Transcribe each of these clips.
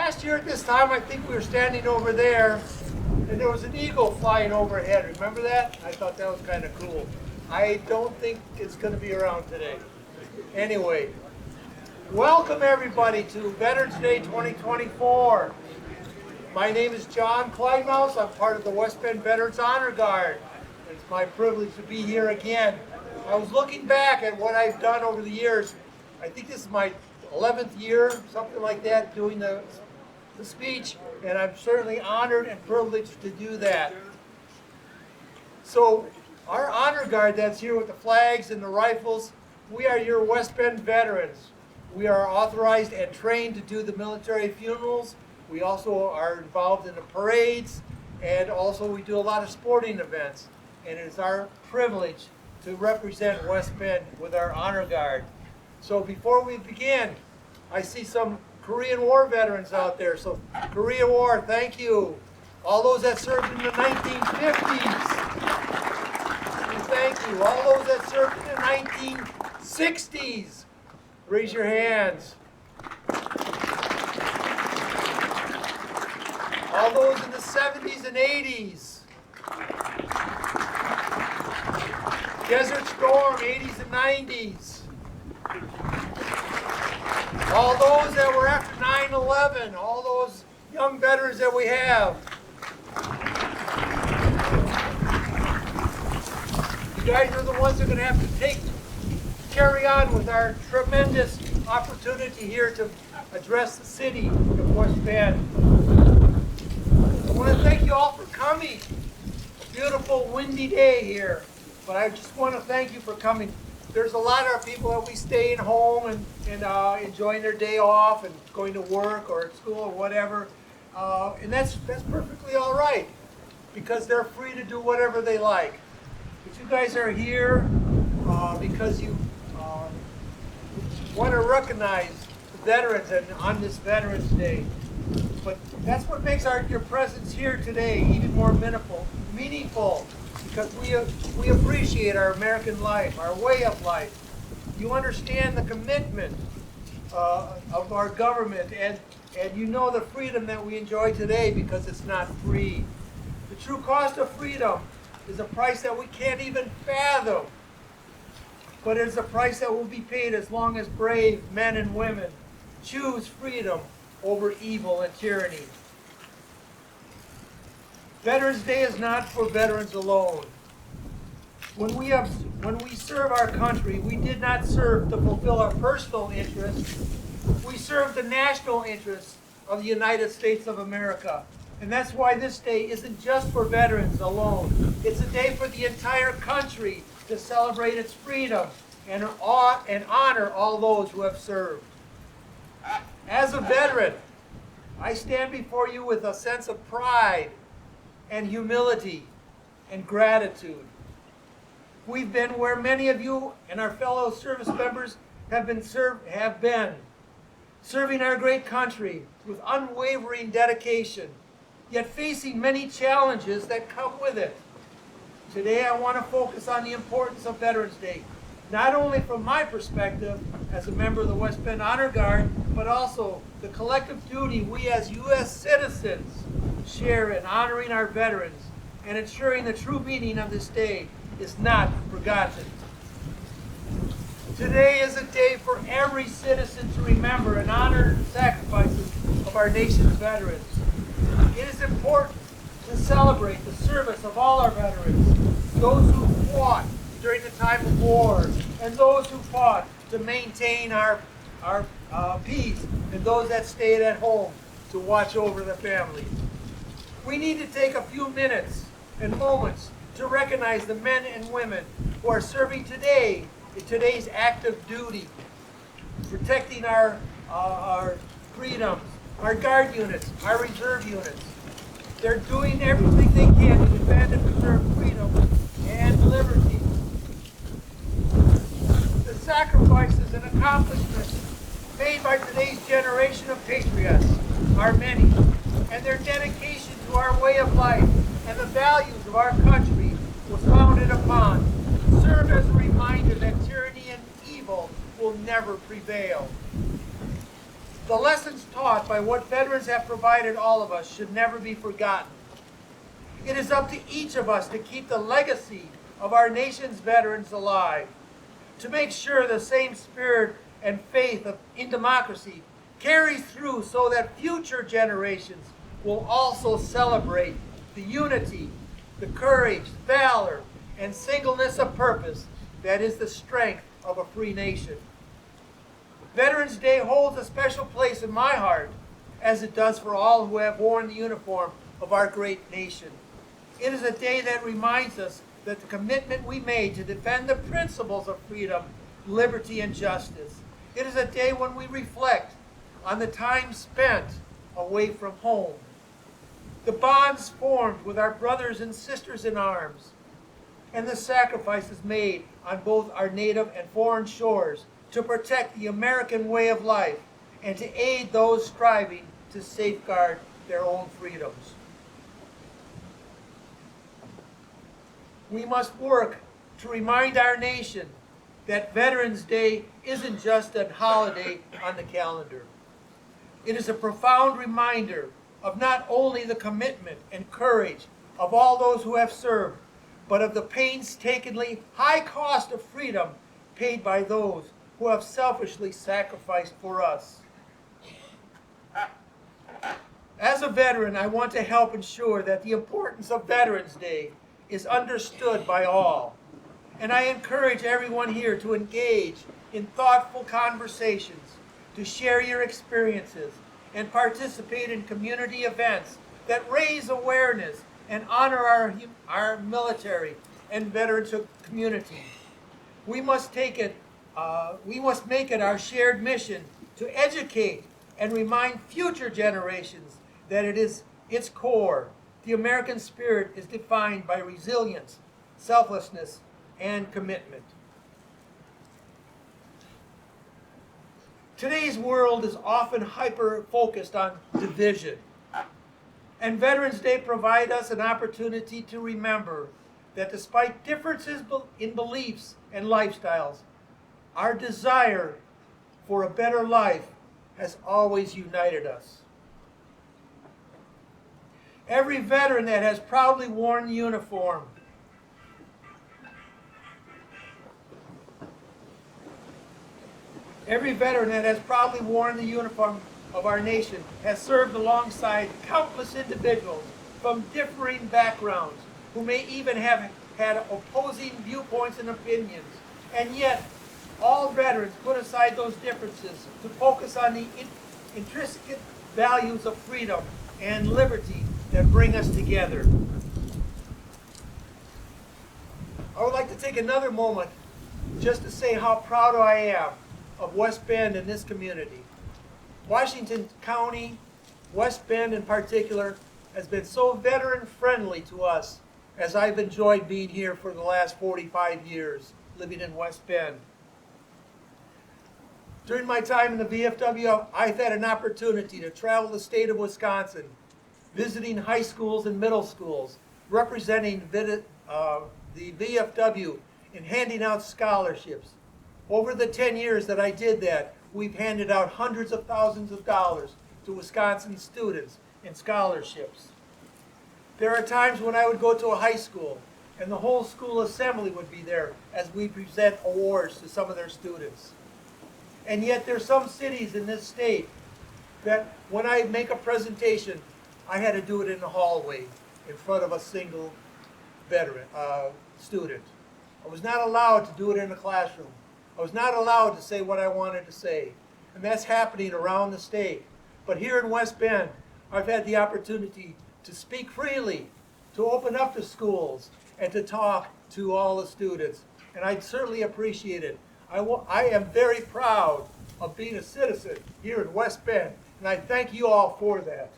Last year at this time, I think we were standing over there, and there was an eagle flying overhead. Remember that? I thought that was kind of cool. I don't think it's going to be around today. Anyway, welcome everybody to Veterans Day 2024. My name is John Kleinmaus. I'm part of the West Bend Veterans Honor Guard. It's my privilege to be here again. I was looking back at what I've done over the years. I think this is my 11th year, something like that, doing the speech, and I'm certainly honored and privileged to do that. So, our honor guard that's here with the flags and the rifles, we are your West Bend veterans. We are authorized and trained to do the military funerals. We also are involved in the parades, and also we do a lot of sporting events. And it is our privilege to represent West Bend with our honor guard. So before we begin, I see some Korean War veterans out there. So Korea War, thank you. All those that served in the 1950s, thank you. All those that served in the 1960s, raise your hands. All those in the 70s and 80s. Desert Storm, 80s and 90s. All those that were after 9/11, all those young veterans that we have. You guys are the ones that are going to have to carry on with our tremendous opportunity here to address the city of West Bend. I want to thank you all for coming. A beautiful, windy day here. But I just want to thank you for coming. There's a lot of people that we staying home and enjoying their day off and going to work or at school or whatever. And that's perfectly all right because they're free to do whatever they like. But you guys are here because you want to recognize the veterans and on this Veterans Day. But that's what makes your presence here today even more meaningful. Because we appreciate our American life, our way of life. You understand the commitment of our government, and you know the freedom that we enjoy today because it's not free. The true cost of freedom is a price that we can't even fathom, but it's a price that will be paid as long as brave men and women choose freedom over evil and tyranny. Veterans Day is not for veterans alone. When we serve our country, we did not serve to fulfill our personal interests. We serve the national interests of the United States of America. And that's why this day isn't just for veterans alone. It's a day for the entire country to celebrate its freedom and honor all those who have served. As a veteran, I stand before you with a sense of pride and humility and gratitude. We've been where many of you and our fellow service members have been serving our great country with unwavering dedication, yet facing many challenges that come with it. Today I want to focus on the importance of Veterans Day, not only from my perspective as a member of the West Bend Honor Guard, but also the collective duty we as U.S. citizens share in honoring our veterans and ensuring the true meaning of this day is not forgotten. Today is a day for every citizen to remember and honor the sacrifices of our nation's veterans. It is important to celebrate the service of all our veterans, those who fought during the time of war, and those who fought to maintain our peace, and those that stayed at home to watch over the families. We need to take a few minutes and moments to recognize the men and women who are serving today in today's active duty, protecting our freedoms, our guard units, our reserve units. They're doing everything they can to defend and preserve freedom and liberty. The sacrifices and accomplishments made by today's generation of patriots are many, and their dedication to our way of life and the values of our country was founded upon serve as a reminder that tyranny and evil will never prevail. The lessons taught by what veterans have provided all of us should never be forgotten. It is up to each of us to keep the legacy of our nation's veterans alive, to make sure the same spirit and faith in democracy carries through so that future generations will also celebrate the unity, the courage, valor, and singleness of purpose that is the strength of a free nation. Veterans Day holds a special place in my heart, as it does for all who have worn the uniform of our great nation. It is a day that reminds us that the commitment we made to defend the principles of freedom, liberty, and justice. It is a day when we reflect on the time spent away from home, the bonds formed with our brothers and sisters in arms, and the sacrifices made on both our native and foreign shores to protect the American way of life and to aid those striving to safeguard their own freedoms. We must work to remind our nation that Veterans Day isn't just a holiday on the calendar. It is a profound reminder of not only the commitment and courage of all those who have served, but of the painstakingly high cost of freedom paid by those who have selfishly sacrificed for us. As a veteran, I want to help ensure that the importance of Veterans Day is understood by all. And I encourage everyone here to engage in thoughtful conversations, to share your experiences, and participate in community events that raise awareness and honor our military and veterans community. We must make it our shared mission to educate and remind future generations that it is its core. The American spirit is defined by resilience, selflessness, and commitment. Today's world is often hyper-focused on division. And Veterans Day provides us an opportunity to remember that despite differences in beliefs and lifestyles, our desire for a better life has always united us. Every veteran that has proudly worn the uniform of our nation has served alongside countless individuals from differing backgrounds who may even have had opposing viewpoints and opinions. And yet, all veterans put aside those differences to focus on the intrinsic values of freedom and liberty that bring us together. I would like to take another moment just to say how proud I am of West Bend and this community. Washington County, West Bend in particular, has been so veteran-friendly to us as I've enjoyed being here for the last 45 years, living in West Bend. During my time in the VFW, I've had an opportunity to travel the state of Wisconsin, visiting high schools and middle schools, representing the VFW and handing out scholarships. Over the 10 years that I did that, we've handed out hundreds of thousands of dollars to Wisconsin students in scholarships. There are times when I would go to a high school and the whole school assembly would be there as we present awards to some of their students. And yet there's some cities in this state that when I make a presentation, I had to do it in the hallway in front of a single veteran student. I was not allowed to do it in the classroom. I was not allowed to say what I wanted to say. And that's happening around the state. But here in West Bend, I've had the opportunity to speak freely, to open up the schools, and to talk to all the students. And I certainly appreciate it. I am very proud of being a citizen here in West Bend, and I thank you all for that.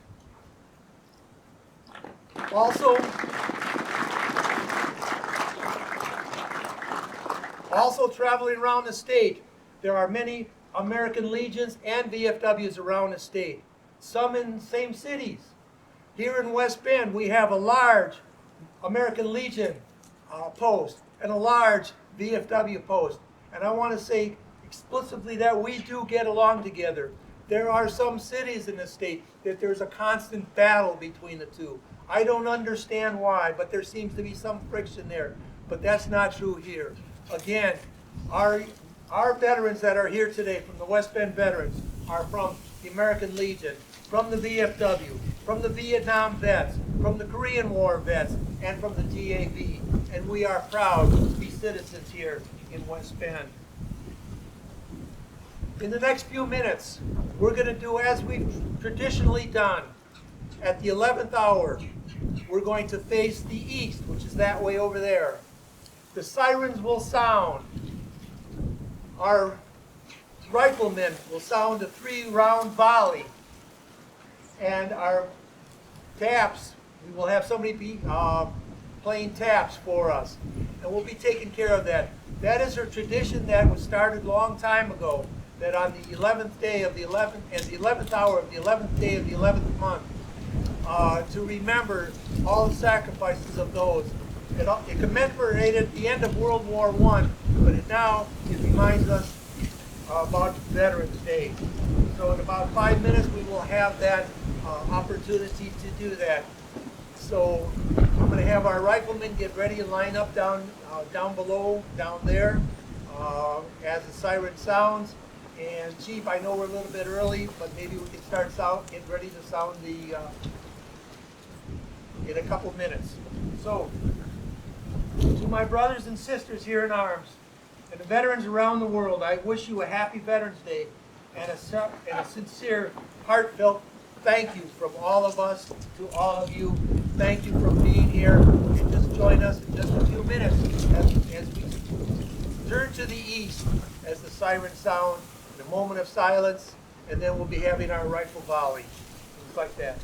Also traveling around the state, there are many American Legions and VFWs around the state, some in the same cities. Here in West Bend, we have a large American Legion post and a large VFW post. And I want to say explicitly that we do get along together. There are some cities in the state that there's a constant battle between the two. I don't understand why, but there seems to be some friction there. But that's not true here. Again, our veterans that are here today from the West Bend Veterans are from the American Legion, from the VFW, from the Vietnam vets, from the Korean War vets, and from the GAV. And we are proud to be citizens here in West Bend. In the next few minutes, we're going to do as we've traditionally done. At the 11th hour, we're going to face the east, which is that way over there. The sirens will sound. Our riflemen will sound a 3-round volley. And our taps, we will have somebody be playing taps for us. And we'll be taking care of that. That is a tradition that was started a long time ago, that on the 11th day of the 11th, and the 11th hour of the 11th day of the 11th month, to remember all the sacrifices of those. It commemorated the end of World War I, but it reminds us about Veterans Day. So in about 5 minutes, we will have that opportunity to do that. So I'm going to have our riflemen get ready and line up down below, down there, as the siren sounds. And Chief, I know we're a little bit early, but maybe we can get ready to sound in a couple minutes. So, to my brothers and sisters here in arms, and the veterans around the world, I wish you a happy Veterans Day and a sincere, heartfelt thank you from all of us to all of you. Thank you for being here, and just join us in just a few minutes as we turn to the east as the siren sound, in a moment of silence, and then we'll be having our rifle volley, things like that.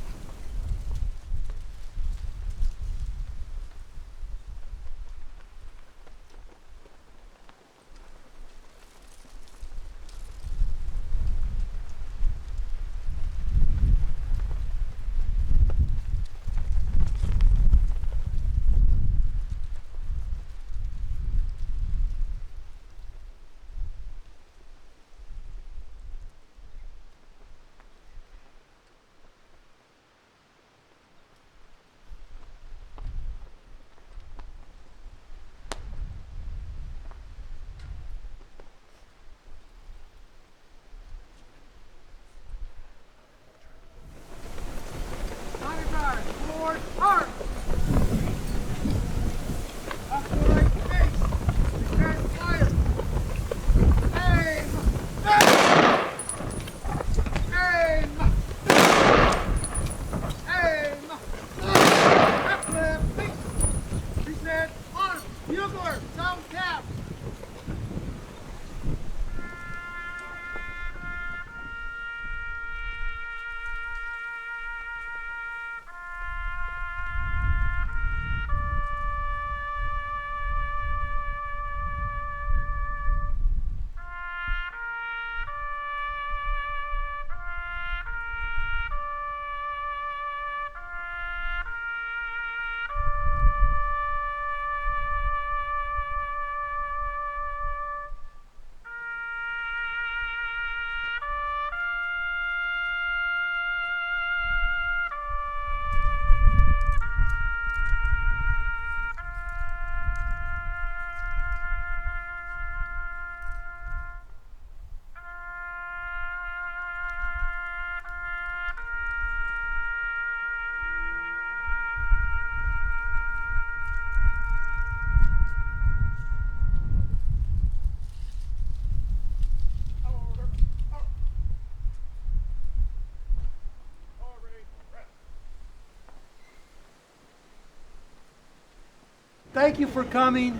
Thank you for coming.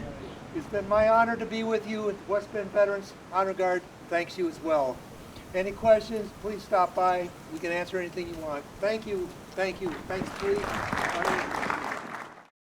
It's been my honor to be with you at West Bend Veterans Honor Guard. Thanks you as well. Any questions, please stop by. We can answer anything you want. Thank you. Thank you. Thanks, please.